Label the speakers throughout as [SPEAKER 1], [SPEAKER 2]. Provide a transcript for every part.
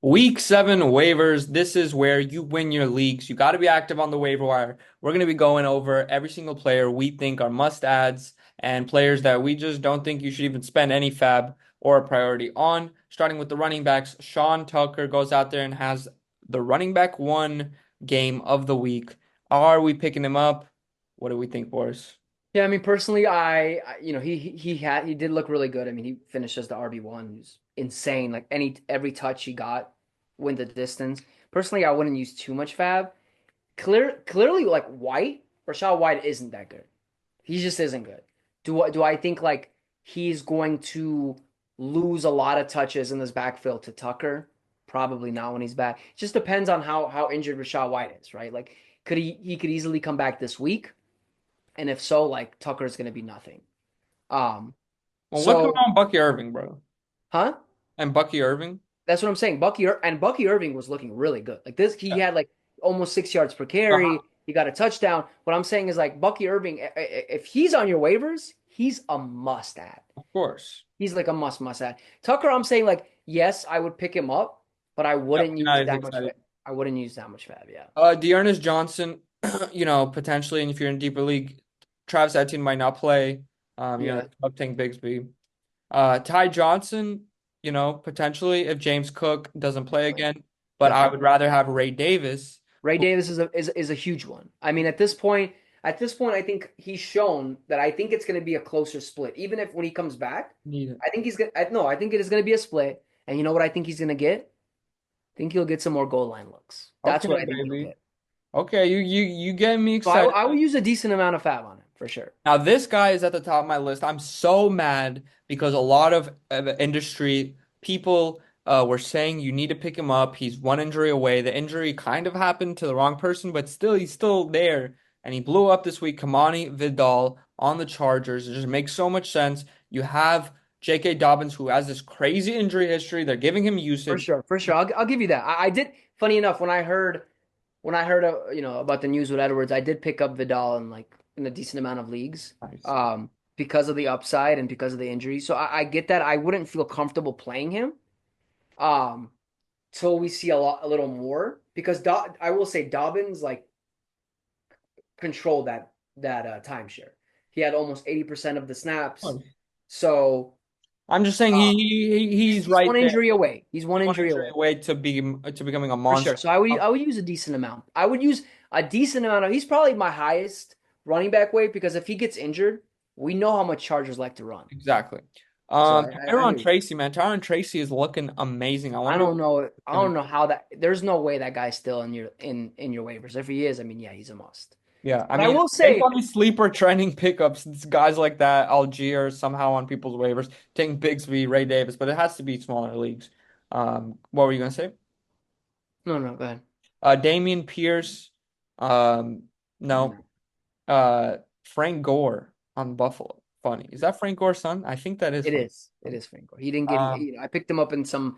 [SPEAKER 1] Week 7 waivers. This is where you win your leagues. You got to be active on the waiver wire. We're going to be going over every single player we think are must adds and players that we just don't think you should even spend any fab or a priority on. Starting with the running backs, Sean Tucker goes out there and has the running back one game of the week. Are we picking him up? What do we think, Boris?
[SPEAKER 2] Yeah, I mean, personally, he did look really good. I mean, he finished as the RB1. He was insane. Like every touch he got went the distance. Personally, I wouldn't use too much fab. Clearly, like Rashad White isn't that good. He just isn't good. Do I think like he's going to lose a lot of touches in this backfield to Tucker? Probably not when he's back. It just depends on how injured Rashad White is, right? Like he could easily come back this week, and if so, like Tucker's gonna be nothing. Um,
[SPEAKER 1] Well, what's going
[SPEAKER 2] so
[SPEAKER 1] on, Bucky Irving, bro?
[SPEAKER 2] huh?
[SPEAKER 1] And Bucky Irving?
[SPEAKER 2] That's what I'm saying. Bucky Irving was looking really good. Like this, he
[SPEAKER 1] Yeah.
[SPEAKER 2] had like almost 6 yards per carry.
[SPEAKER 1] Uh-huh.
[SPEAKER 2] He got a touchdown. What I'm saying is like Bucky Irving, if he's on your waivers, he's a must add.
[SPEAKER 1] Of course.
[SPEAKER 2] He's like a must add. Tucker, I'm saying like yes, I would pick him up, but I
[SPEAKER 1] Yep,
[SPEAKER 2] wouldn't
[SPEAKER 1] you're
[SPEAKER 2] use
[SPEAKER 1] not as
[SPEAKER 2] that much.
[SPEAKER 1] excited.
[SPEAKER 2] I wouldn't use that much fab. Yeah,
[SPEAKER 1] Dearness Johnson, potentially, and if you're in a deeper league, Travis Etienne might not play.
[SPEAKER 2] yeah,
[SPEAKER 1] Up Tank Bigsby. Ty Johnson, potentially if James Cook doesn't play
[SPEAKER 2] definitely,
[SPEAKER 1] again, but I would
[SPEAKER 2] definitely.
[SPEAKER 1] rather have Ray Davis.
[SPEAKER 2] Ray
[SPEAKER 1] Who
[SPEAKER 2] Davis is a huge one. I mean, at this point, I think he's shown that I think it's going to be a closer split. Even if when he comes back,
[SPEAKER 1] need it.
[SPEAKER 2] I think he's gonna. No, I think it is going to be a split. And you know what I think he's going to get? I think he'll get some more goal line looks. That's
[SPEAKER 1] Okay,
[SPEAKER 2] what I think he'll
[SPEAKER 1] baby.
[SPEAKER 2] get.
[SPEAKER 1] Okay, you getting me
[SPEAKER 2] So I,
[SPEAKER 1] excited.
[SPEAKER 2] I will use a decent amount of fab on him for sure.
[SPEAKER 1] Now, this guy is at the top of my list. I'm so mad because a lot of industry people were saying you need to pick him up. He's one injury away. The injury kind of happened to the wrong person, but still, he's still there. And he blew up this week. Kamani Vidal on the Chargers. It just makes so much sense. You have J.K. Dobbins, who has this crazy injury history. They're giving him
[SPEAKER 2] For
[SPEAKER 1] usage.
[SPEAKER 2] sure, for sure. I'll give you that. I did. Funny enough, when I heard about the news with Edwards, I did pick up Vidal in a decent amount of leagues,
[SPEAKER 1] Nice.
[SPEAKER 2] um, because of the upside and because of the injury. So I get that. I wouldn't feel comfortable playing him, um, till we see a little more because I will say Dobbins like controlled that timeshare. He had almost 80% of the snaps. So
[SPEAKER 1] I'm just saying
[SPEAKER 2] uh, he's
[SPEAKER 1] he's
[SPEAKER 2] he's
[SPEAKER 1] right
[SPEAKER 2] one
[SPEAKER 1] there.
[SPEAKER 2] injury away. He's one
[SPEAKER 1] One
[SPEAKER 2] injury
[SPEAKER 1] injury
[SPEAKER 2] away.
[SPEAKER 1] away to becoming a
[SPEAKER 2] For sure.
[SPEAKER 1] monster.
[SPEAKER 2] So I would use a decent amount. I would use a decent amount of. He's probably my highest running back weight because if he gets injured, we know how much Chargers like to run.
[SPEAKER 1] Exactly.
[SPEAKER 2] So I
[SPEAKER 1] Tyron
[SPEAKER 2] hear you.
[SPEAKER 1] Tracy, man. Tyron Tracy is looking amazing. I
[SPEAKER 2] I
[SPEAKER 1] wonder what
[SPEAKER 2] don't know.
[SPEAKER 1] he's
[SPEAKER 2] I
[SPEAKER 1] gonna
[SPEAKER 2] don't
[SPEAKER 1] do.
[SPEAKER 2] know how that. There's no way that guy's still in your waivers. If he is, I mean, yeah, he's a must.
[SPEAKER 1] Yeah, I
[SPEAKER 2] But I
[SPEAKER 1] mean,
[SPEAKER 2] will
[SPEAKER 1] based
[SPEAKER 2] say,
[SPEAKER 1] on these sleeper trending pickups, it's guys like that, Algier somehow on people's waivers, taking Bigsby, Ray Davis, but it has to be smaller leagues. What were you gonna say?
[SPEAKER 2] no, no, go ahead.
[SPEAKER 1] Damian Pierce, um, no.
[SPEAKER 2] No.
[SPEAKER 1] Frank Gore on Buffalo. Funny. Is that Frank Gore's son? I think that is
[SPEAKER 2] It
[SPEAKER 1] Frank.
[SPEAKER 2] is. It is Franco. He didn't get.
[SPEAKER 1] Um,
[SPEAKER 2] I picked him up in some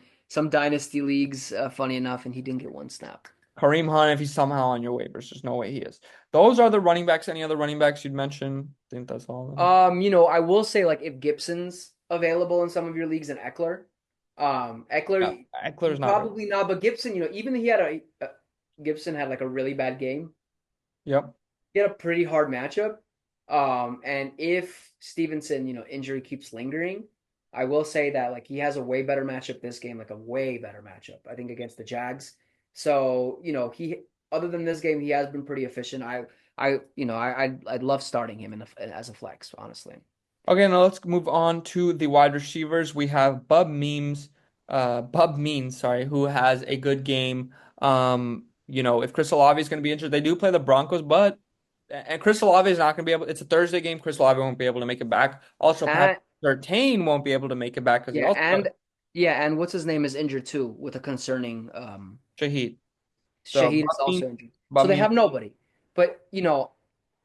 [SPEAKER 2] dynasty leagues. Funny enough, and he didn't get one snap.
[SPEAKER 1] Kareem Hunt, if he's somehow on your waivers, there's no way he is. Those are the running backs. Any other running backs you'd mention? I think that's all of them.
[SPEAKER 2] I will say like if Gibson's available in some of your leagues and
[SPEAKER 1] Yeah,
[SPEAKER 2] Eckler,
[SPEAKER 1] Eckler's not ready.
[SPEAKER 2] probably not, but Gibson, even Gibson had like a really bad game.
[SPEAKER 1] Yep.
[SPEAKER 2] He had a pretty hard matchup. And if Stevenson, injury keeps lingering, I will say that like he has a way better matchup this game, like a way better matchup, I think, against the Jags. So, he other than this game, he has been pretty efficient. I'd love starting him as a flex, honestly.
[SPEAKER 1] Okay, now let's move on to the wide receivers. We have Bub Means, sorry, who has a good game. If Chris Olave is going to be injured, they do play the Broncos, but and Chris Olave is not going to be able. It's a Thursday game. Chris Olave won't be able to make it back. Also, Pat
[SPEAKER 2] And
[SPEAKER 1] Surtain won't be able to make it back because he
[SPEAKER 2] yeah,
[SPEAKER 1] also got
[SPEAKER 2] and yeah, and what's his name is injured too with a concerning
[SPEAKER 1] Shahid. So
[SPEAKER 2] Shahid is also injured. So
[SPEAKER 1] Bub
[SPEAKER 2] they
[SPEAKER 1] Means,
[SPEAKER 2] have nobody. But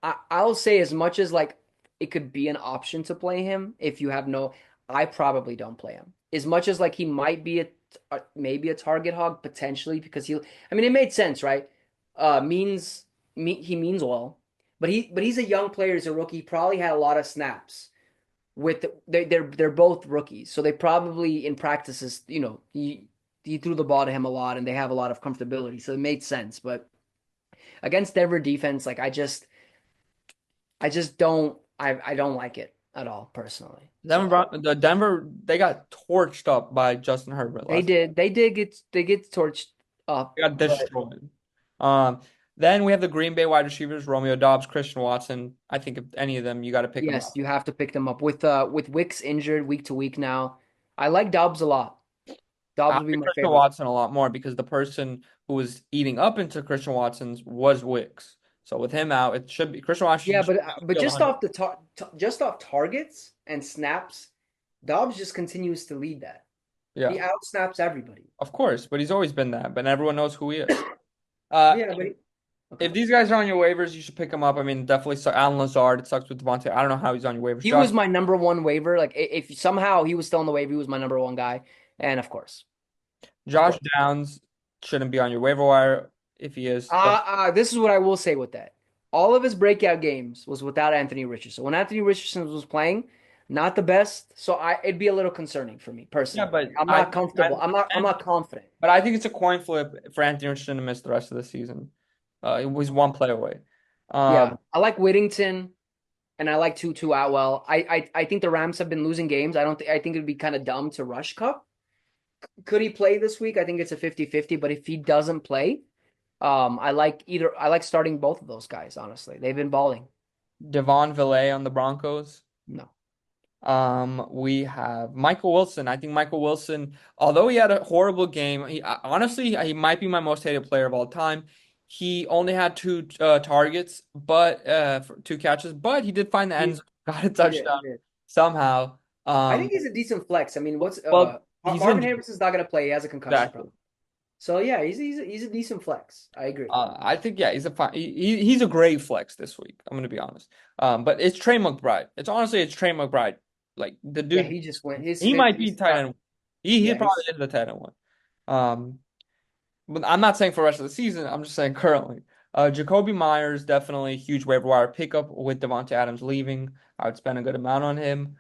[SPEAKER 2] I'll say as much as like it could be an option to play him if you have no. I probably don't play him as much as like he might be maybe a target hog potentially because I mean, it made sense, right? He means well, but he's a young player. He's a rookie. He probably had a lot of snaps they're both rookies, so they probably in practices, he threw the ball to him a lot, and they have a lot of comfortability, so it made sense. But against Denver defense, like I just don't I don't like it at all personally. So
[SPEAKER 1] Denver, they got torched up by Justin Herbert last.
[SPEAKER 2] they get torched up,
[SPEAKER 1] They got
[SPEAKER 2] but
[SPEAKER 1] destroyed. Um, then we have the Green Bay wide receivers, Romeo Doubs, Christian Watson. I think if any of them, you got to pick them
[SPEAKER 2] yes,
[SPEAKER 1] up.
[SPEAKER 2] you have to pick them up with Wicks injured week to week now. I like Dobbs a lot.
[SPEAKER 1] I
[SPEAKER 2] Dobbs would be
[SPEAKER 1] like
[SPEAKER 2] my
[SPEAKER 1] Christian
[SPEAKER 2] favorite.
[SPEAKER 1] Watson a lot more because the person who was eating up into Christian Watson's was Wicks. So with him out, it should be Christian Watson
[SPEAKER 2] Yeah,
[SPEAKER 1] should
[SPEAKER 2] but
[SPEAKER 1] be
[SPEAKER 2] just
[SPEAKER 1] 100.
[SPEAKER 2] off just off targets and snaps, Dobbs just continues to lead that.
[SPEAKER 1] Yeah,
[SPEAKER 2] He outsnaps everybody.
[SPEAKER 1] of course, but he's always been that. But everyone knows who he is. Uh,
[SPEAKER 2] Yeah, but okay.
[SPEAKER 1] if these guys are on your waivers, you should pick them up. I mean, definitely Alan Lazard. It sucks with Devontae. I don't know how he's on your waivers.
[SPEAKER 2] He
[SPEAKER 1] Josh
[SPEAKER 2] was my number one waiver. Like if somehow he was still on the waiver, he was my number one guy. And of
[SPEAKER 1] Josh
[SPEAKER 2] course.
[SPEAKER 1] Downs shouldn't be on your waiver wire. If he is,
[SPEAKER 2] This is what I will say with that. All of his breakout games was without Anthony Richardson. When Anthony Richardson was playing, not the best. So it'd be a little concerning for me
[SPEAKER 1] yeah,
[SPEAKER 2] personally.
[SPEAKER 1] but
[SPEAKER 2] I'm
[SPEAKER 1] I
[SPEAKER 2] not
[SPEAKER 1] think
[SPEAKER 2] comfortable. I'm not confident.
[SPEAKER 1] but I think it's a coin flip for Anthony Richardson to miss the rest of the season. It was one play away.
[SPEAKER 2] Yeah,
[SPEAKER 1] Um,
[SPEAKER 2] I like Whittington and I like Tutu Atwell. I think the Rams have been losing games. I think it'd be kind of dumb to rush Cup. Could he play this week? I think it's a 50-50, but if he doesn't play, I like starting both of those guys, honestly. They've been balling.
[SPEAKER 1] Devon Villay on the Broncos.
[SPEAKER 2] No.
[SPEAKER 1] We have Michael Wilson. I think Michael Wilson, although he had a horrible game, honestly he might be my most hated player of all time. He only had two targets, but for two catches, but he did find the end
[SPEAKER 2] He
[SPEAKER 1] zone, got a
[SPEAKER 2] he did, he
[SPEAKER 1] touchdown
[SPEAKER 2] did.
[SPEAKER 1] somehow.
[SPEAKER 2] I think he's a decent flex. I mean, what's
[SPEAKER 1] Well, he's
[SPEAKER 2] Marvin
[SPEAKER 1] injured.
[SPEAKER 2] Harrison's not gonna play. He has a concussion
[SPEAKER 1] Exactly.
[SPEAKER 2] problem. So yeah, he's a decent flex. I agree.
[SPEAKER 1] I think yeah, he's a fine. He's a great flex this week. I'm gonna be honest. But it's Trey McBride. It's Trey McBride. Like the
[SPEAKER 2] Yeah,
[SPEAKER 1] dude,
[SPEAKER 2] he just went
[SPEAKER 1] he might be
[SPEAKER 2] he's
[SPEAKER 1] tight end. He
[SPEAKER 2] yeah,
[SPEAKER 1] probably is the tight end one. Um, but I'm not saying for the rest of the season. I'm just saying currently. Jacoby Myers definitely a huge waiver wire pickup with Devontae Adams leaving. I would spend a good amount on him.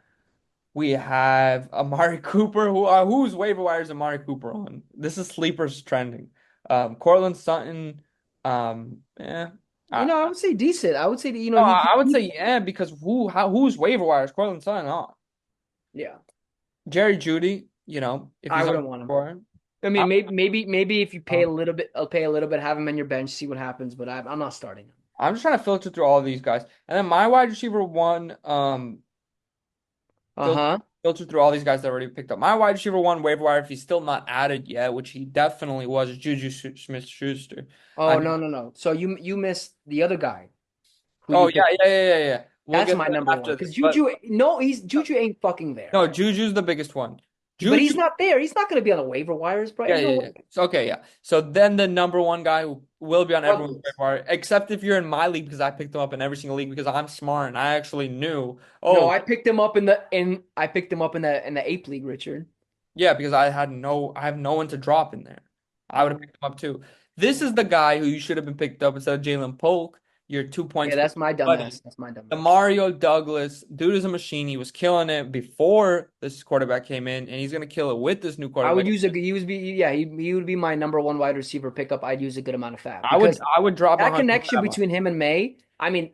[SPEAKER 1] We have Amari Cooper. Whose waiver wire is Amari Cooper on? This is sleepers trending. Cortland Sutton. Yeah.
[SPEAKER 2] I would say decent. I would say that,
[SPEAKER 1] No,
[SPEAKER 2] he
[SPEAKER 1] I would say yeah because whose waiver wire is Cortland Sutton on?
[SPEAKER 2] yeah.
[SPEAKER 1] Jerry Judy. If
[SPEAKER 2] I
[SPEAKER 1] he's on
[SPEAKER 2] wouldn't want him.
[SPEAKER 1] wire.
[SPEAKER 2] I
[SPEAKER 1] I,
[SPEAKER 2] mean, maybe if you pay a
[SPEAKER 1] um,
[SPEAKER 2] little bit, I'll pay a little bit, have him on your bench, see what happens. But I'm not starting him.
[SPEAKER 1] I'm just trying to filter through all of these guys, and then my wide receiver one. Fil-
[SPEAKER 2] Uh-huh.
[SPEAKER 1] Filter through all these guys that already picked up. My wide receiver one waiver wire, if he's still not added yet, which he definitely was, is Juju Smith-Schuster. I
[SPEAKER 2] Oh
[SPEAKER 1] think.
[SPEAKER 2] no. So you missed the other guy who
[SPEAKER 1] Oh
[SPEAKER 2] you
[SPEAKER 1] yeah,
[SPEAKER 2] picked.
[SPEAKER 1] yeah, yeah, yeah, yeah. We'll
[SPEAKER 2] That's
[SPEAKER 1] get
[SPEAKER 2] my
[SPEAKER 1] to
[SPEAKER 2] number
[SPEAKER 1] that
[SPEAKER 2] one.
[SPEAKER 1] after
[SPEAKER 2] Because
[SPEAKER 1] this, but
[SPEAKER 2] he's Juju ain't fucking there.
[SPEAKER 1] no, Juju's the biggest one.
[SPEAKER 2] But
[SPEAKER 1] Juju,
[SPEAKER 2] he's not there. He's not gonna be on the waiver wires, bro.
[SPEAKER 1] yeah,
[SPEAKER 2] There's no
[SPEAKER 1] yeah, yeah.
[SPEAKER 2] way.
[SPEAKER 1] So, okay, yeah. So then the number one guy who will be on everyone's waiver
[SPEAKER 2] Douglas.
[SPEAKER 1] wire, except if you're in my league because I picked him up in every single league because I'm smart and I actually knew.
[SPEAKER 2] No,
[SPEAKER 1] Oh,
[SPEAKER 2] I picked him up in the ape league, Richard.
[SPEAKER 1] yeah, because I have no one to drop in there. I would have
[SPEAKER 2] Oh.
[SPEAKER 1] picked him up too. This is the guy who you should have been picked up instead of Jalen Polk. You're 2 points
[SPEAKER 2] Yeah,
[SPEAKER 1] behind,
[SPEAKER 2] that's my
[SPEAKER 1] buddy.
[SPEAKER 2] dumbass. That's my
[SPEAKER 1] The
[SPEAKER 2] dumbass.
[SPEAKER 1] Mario Douglas dude is a machine. He was killing it before this quarterback came in, and he's gonna kill it with this new
[SPEAKER 2] I would
[SPEAKER 1] quarterback.
[SPEAKER 2] use a he would be yeah he would be my number one wide receiver pickup. I'd use a good amount of fab
[SPEAKER 1] I would
[SPEAKER 2] because
[SPEAKER 1] I would drop a
[SPEAKER 2] that
[SPEAKER 1] hundred
[SPEAKER 2] connection
[SPEAKER 1] fab on.
[SPEAKER 2] between him and May. I mean,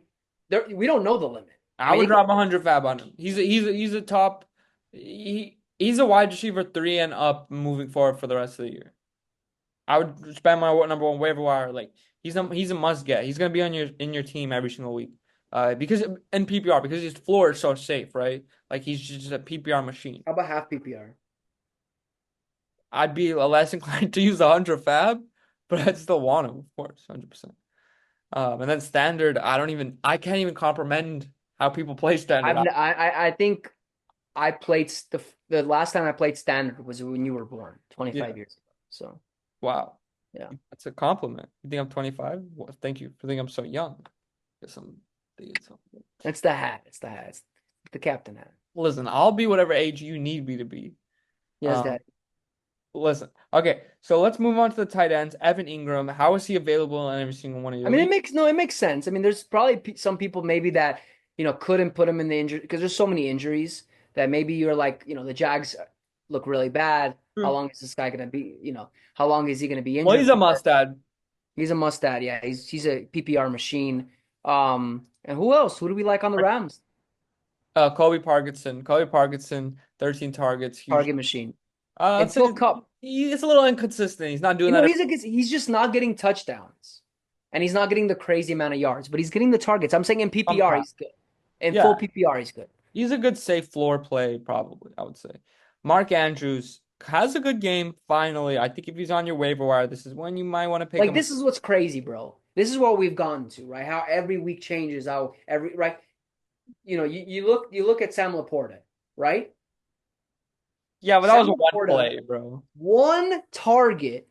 [SPEAKER 2] we don't know the limit. I
[SPEAKER 1] I
[SPEAKER 2] mean,
[SPEAKER 1] would drop 100 fab on him. He's a top. He's a wide receiver three and up moving forward for the rest of the year. I would spend my number one waiver wire. Like he's a must get. He's gonna be on your team every single week. Because in PPR because his floor is so safe, right? Like he's just a PPR machine.
[SPEAKER 2] how about half PPR?
[SPEAKER 1] I'd be less inclined to use 100 fab, but I'd still want him, of course, 100%. And then standard, I can't even comprehend how people play standard.
[SPEAKER 2] I think I played the last time I played standard was when you were born,
[SPEAKER 1] Yeah,
[SPEAKER 2] 25 years ago. So
[SPEAKER 1] wow,
[SPEAKER 2] yeah,
[SPEAKER 1] that's a compliment. You think I'm 25? Well, thank you for thinking I'm so young. Guess I'm thinking something.
[SPEAKER 2] it's the hat. It's the hat. It's the captain hat.
[SPEAKER 1] Listen, I'll be whatever age you need me to be.
[SPEAKER 2] Yes,
[SPEAKER 1] Um,
[SPEAKER 2] Dad.
[SPEAKER 1] listen, okay, so let's move on to the tight ends. Evan Ingram, how is he available in every single one of
[SPEAKER 2] I
[SPEAKER 1] your
[SPEAKER 2] mean,
[SPEAKER 1] leagues?
[SPEAKER 2] it makes sense. I mean, there's probably some people maybe that couldn't put him in the injury because there's so many injuries that maybe you're like the Jags look really bad. How
[SPEAKER 1] True.
[SPEAKER 2] long is this guy gonna be? How long is he gonna be
[SPEAKER 1] Well,
[SPEAKER 2] injured
[SPEAKER 1] he's a
[SPEAKER 2] for?
[SPEAKER 1] must-add.
[SPEAKER 2] He's a must-add. Yeah, he's a PPR machine. And who else? Who do we like on the Rams?
[SPEAKER 1] Kobe Parkinson. Kobe Parkinson, 13 targets, huge.
[SPEAKER 2] Target machine.
[SPEAKER 1] I'd
[SPEAKER 2] And
[SPEAKER 1] say
[SPEAKER 2] Phil Cup.
[SPEAKER 1] he's a little inconsistent. He's not doing that.
[SPEAKER 2] He's just not getting touchdowns, and he's not getting the crazy amount of yards, but he's getting the targets. I'm saying in PPR
[SPEAKER 1] Sometimes.
[SPEAKER 2] he's good. In full
[SPEAKER 1] Yeah,
[SPEAKER 2] PPR he's good.
[SPEAKER 1] he's a good safe floor play, probably, I would say. Mark Andrews has a good game, finally. I think if he's on your waiver wire, this is when you might want to pick
[SPEAKER 2] Like
[SPEAKER 1] him.
[SPEAKER 2] this is what's crazy, bro. This is what we've gotten to, right? How every week changes. How every right. You look at Sam Laporta, right?
[SPEAKER 1] Yeah, but that was
[SPEAKER 2] Sam
[SPEAKER 1] one
[SPEAKER 2] Laporta,
[SPEAKER 1] play, bro.
[SPEAKER 2] one target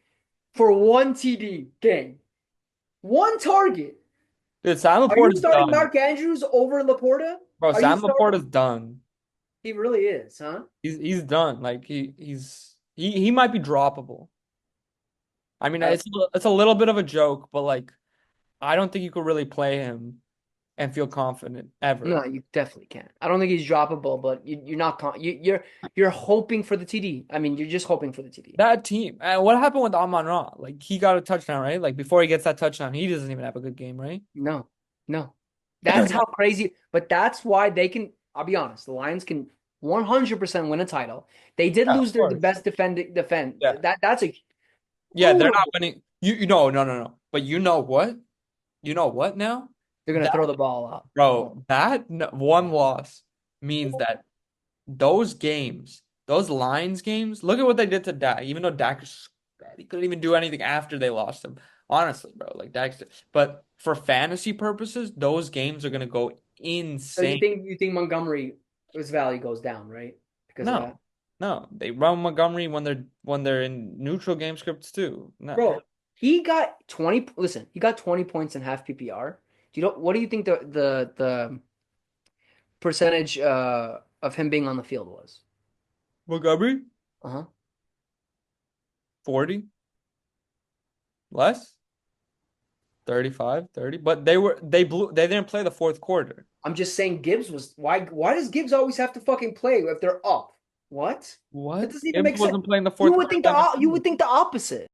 [SPEAKER 2] for one TD game. One target.
[SPEAKER 1] Dude, Sam
[SPEAKER 2] Are you
[SPEAKER 1] Laporta's
[SPEAKER 2] starting
[SPEAKER 1] done.
[SPEAKER 2] Mark Andrews over Laporta?
[SPEAKER 1] Bro,
[SPEAKER 2] Are you
[SPEAKER 1] Sam
[SPEAKER 2] starting?
[SPEAKER 1] Laporta's done.
[SPEAKER 2] He really is, huh?
[SPEAKER 1] He's done. Like he might be droppable. I mean,
[SPEAKER 2] I,
[SPEAKER 1] it's a little bit of a joke, but like I don't think you could really play him and feel confident
[SPEAKER 2] no,
[SPEAKER 1] ever.
[SPEAKER 2] you definitely can't. I don't think he's droppable, but you're not you're hoping for the TD. I mean, you're just hoping for the TD.
[SPEAKER 1] That team. And what happened with Amon Ra? Like he got a touchdown, right? Like before he gets that touchdown, he doesn't even have a good game, right?
[SPEAKER 2] No, no. That's how crazy. But that's why they can. I'll be honest. The Lions can 100% win a title. They did
[SPEAKER 1] Yeah, of
[SPEAKER 2] lose the
[SPEAKER 1] course.
[SPEAKER 2] best defend.
[SPEAKER 1] Yeah.
[SPEAKER 2] That's a
[SPEAKER 1] Yeah, they're not
[SPEAKER 2] horrible.
[SPEAKER 1] winning. You know, no. But you know what? You know what now?
[SPEAKER 2] They're gonna
[SPEAKER 1] That
[SPEAKER 2] throw the ball out. Oh,
[SPEAKER 1] bro, one loss means that those games, those Lions games, look at what they did to Dak. Even though Dak is bad, he couldn't even do anything after they lost him. Honestly, bro, like Dak's. But for fantasy purposes, those games are gonna go
[SPEAKER 2] so you
[SPEAKER 1] insane.
[SPEAKER 2] think you think Montgomery his value goes down, right? Because of that,
[SPEAKER 1] No, no, they run Montgomery when they're in neutral game scripts too. No,
[SPEAKER 2] bro. He got 20. Listen, he got 20 points in half PPR. Do you know what do you think the percentage of him being on the field was?
[SPEAKER 1] Montgomery
[SPEAKER 2] Uh-huh.
[SPEAKER 1] 40 less 35, 30. But they didn't play the fourth quarter.
[SPEAKER 2] I'm just saying Gibbs was why does Gibbs always have to fucking play if they're up? What? That
[SPEAKER 1] What?
[SPEAKER 2] doesn't even
[SPEAKER 1] Gibbs
[SPEAKER 2] make sense.
[SPEAKER 1] wasn't playing the fourth quarter that much
[SPEAKER 2] You
[SPEAKER 1] either.
[SPEAKER 2] would think the opposite.